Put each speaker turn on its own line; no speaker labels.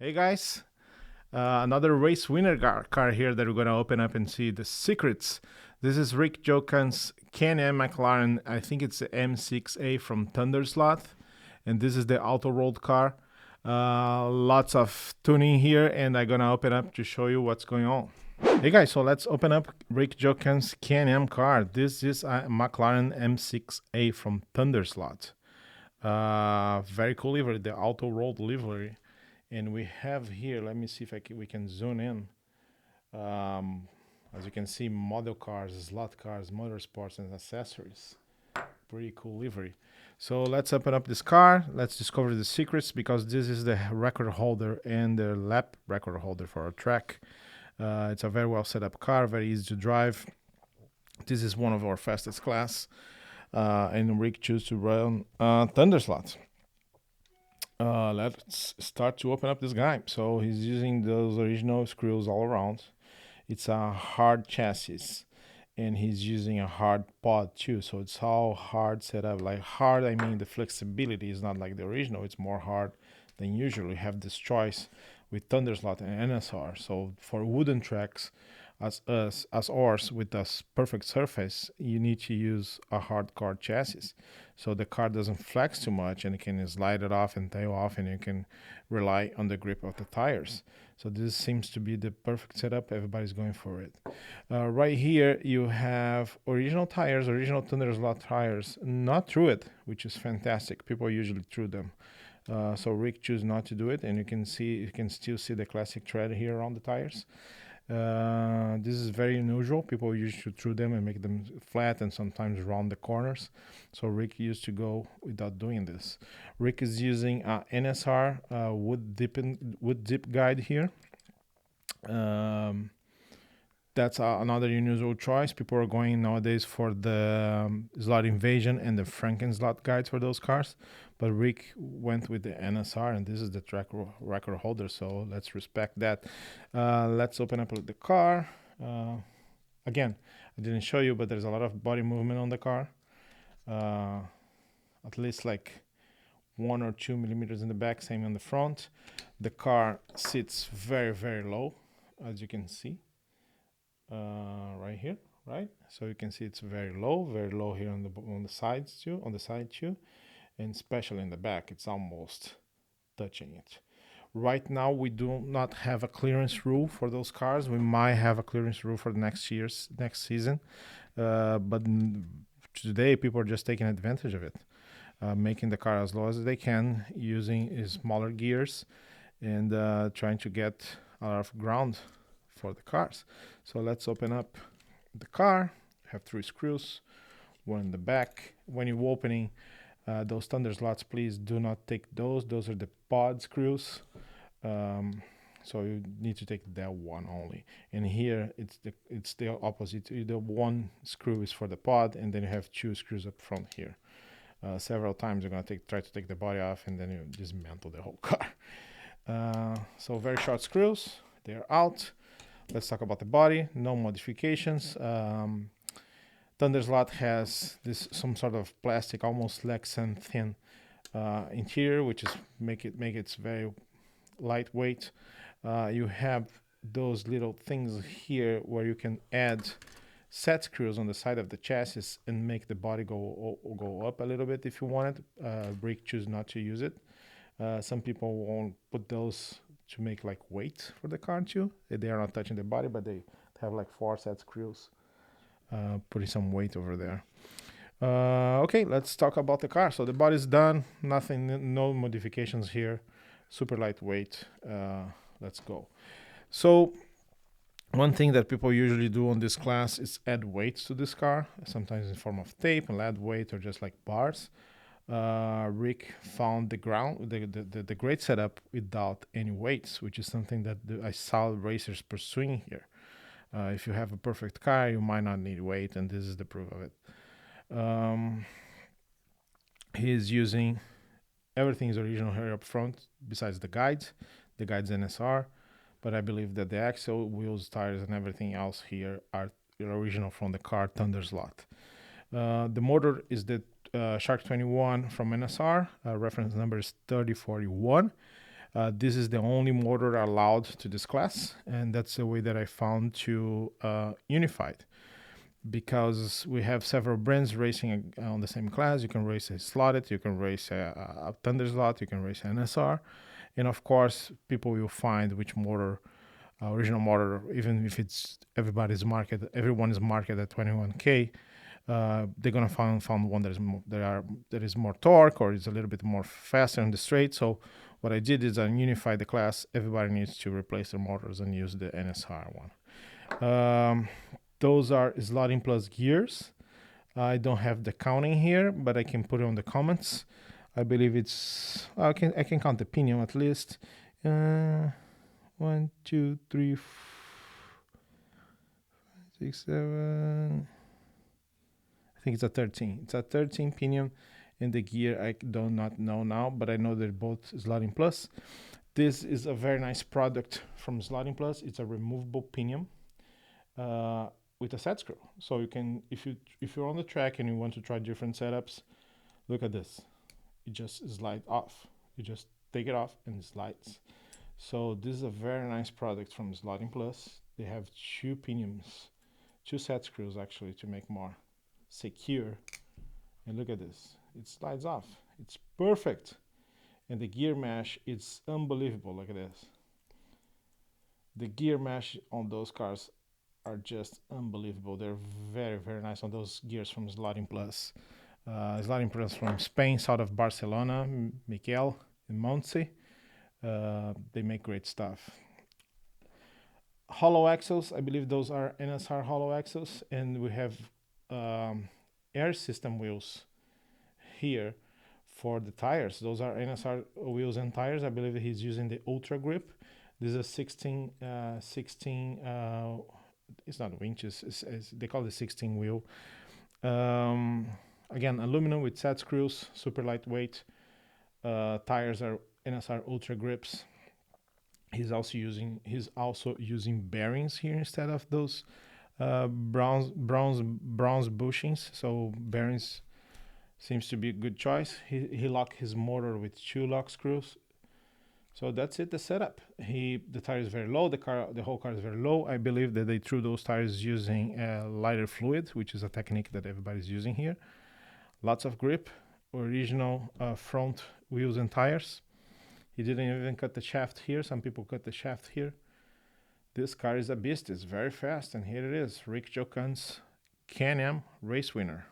Hey guys, another race winner car here that we're gonna open up and see the secrets. This is Rick Jocham's Can-Am McLaren. I think it's the M6A from Thunderslot, and this is the auto rolled car. Lots of tuning here, and I'm gonna open up to show you what's going on. Hey guys, so let's open up Rick Jocham's Can-Am car. This is a McLaren M6A from Thunderslot. Very cool livery, the auto rolled livery. And we have here, let me see if we can zoom in. As you can see, model cars, slot cars, motorsports, and accessories. Pretty cool livery. So let's open up this car. Let's discover the secrets because this is the record holder and the lap record holder for our track. It's a very well set up car, very easy to drive. This is one of our fastest class. And Rick chose to run Thunderslot. Let's start to open up this guy. So he's using those original screws all around. It's a hard chassis, and he's using a hard pod too. So it's all hard set up. Like hard, I mean the flexibility is not like the original. It's more hard than usual. You have this choice with Thunderslot and NSR. So for wooden tracks, as ours with a perfect surface, you need to use a hard car chassis, so the car doesn't flex too much and it can slide it off and tail off, and you can rely on the grip of the tires. So this seems to be the perfect setup. Everybody's going for it. Right here you have original tires, original Thunderslot tires, not through it, which is fantastic. People usually through them. So Rick chose not to do it, and you can still see the classic tread here on the tires. This is very unusual. People used to through them and make them flat and sometimes round the corners. So Rick used to go without doing this. Rick is using a NSR wood dip guide here. That's another unusual choice. People are going nowadays for the slot invasion and the Franken slot guides for those cars, but Rick went with the NSR, and this is the track record holder, so let's respect that. Let's open up the car. Again, I didn't show you, but there's a lot of body movement on the car. At least like 1 or 2 millimeters in the back, same on the front. The car sits very, very low, as you can see. Right here, right? So you can see it's very low here on the sides too, on the side too, and especially in the back, it's almost touching it. Right now, we do not have a clearance rule for those cars. We might have a clearance rule for the next season, but today people are just taking advantage of it, making the car as low as they can using smaller gears and trying to get a lot of ground for the cars. So let's open up the car. Have 3 screws, one in the back. When you're opening those thunder slots, please do not take those. Those are the pod screws. So you need to take that one only. And here it's the opposite. The one screw is for the pod, and then you have 2 screws up front here. Several times you're gonna try to take the body off, and then you dismantle the whole car. So very short screws. They're out. Let's talk about the body. No modifications. Thunderslot has some sort of plastic, almost Lexan thin interior, which is make it very lightweight. You have those little things here where you can add set screws on the side of the chassis and make the body go up a little bit if you want it. Rick choose not to use it. Some people won't put those to make like weight for the car too. They are not touching the body, but they have like 4 set screws, putting some weight over there. Okay, let's talk about the car. So the body's done, nothing, no modifications here, super lightweight. Let's go. So one thing that people usually do on this class is add weights to this car, sometimes in form of tape and lead weight or just like bars. Rick found the great setup without any weights, which is something that I saw racers pursuing here. If you have a perfect car, you might not need weight, and this is the proof of it. He is using everything is original here up front, besides the guides. The guides NSR, but I believe that the axle, wheels, tires, and everything else here are original from the car Thunderslot. The motor is the Shark 21 from NSR. Reference number is 3041. This is the only motor allowed to this class, and that's the way that I found to unify it. Because we have several brands racing on the same class. You can race a slotted, you can race a Thunderslot, you can race an NSR, and of course, people will find which motor, original motor, even if it's everyone is marketed at 21K. They're gonna find one that is more torque or is a little bit more faster on the straight. So what I did is I unified the class. Everybody needs to replace their motors and use the NSR one. Those are slotting plus gears. I don't have the counting here, but I can put it on the comments. I believe I can count the pinion at least. 1, 2, 3, 4, 6, 7. I think it's a 13. It's a 13 pinion, and the gear I do not know now, but I know they're both slotting plus. This is a very nice product from Slotting Plus. It's a removable pinion with a set screw. So you can, if you're on the track and you want to try different setups, look at this. It just slides off. You just take it off and it slides. So this is a very nice product from Slotting Plus. They have 2 pinions, 2 set screws actually to make more secure. And look at this. It slides off. It's perfect. And the gear mesh, it's unbelievable. Look at this. The gear mesh on those cars are just unbelievable. They're very, very nice on those gears from Slotting Plus. Slotting Plus from Spain, south of Barcelona, Miquel and Montse. They make great stuff. Hollow axles, I believe those are NSR hollow axles. And we have air system wheels here for the tires. Those are NSR wheels and tires. I believe he's using the Ultra Grip. This is a 16, it's not winches, they call it 16 wheel. Again, aluminum with set screws, super lightweight. Tires are NSR Ultra Grips. He's also using bearings here instead of those bronze bushings. So bearings seems to be a good choice. He locked his motor with 2 lock screws. So that's it, the setup. The tire is very low. The whole car is very low. I believe that they threw those tires using lighter fluid, which is a technique that everybody's using here. Lots of grip, original front wheels and tires. He didn't even cut the shaft here. Some people cut the shaft here. This car is a beast. It's very fast, and here it is, Rick Jocham's Can-Am race winner.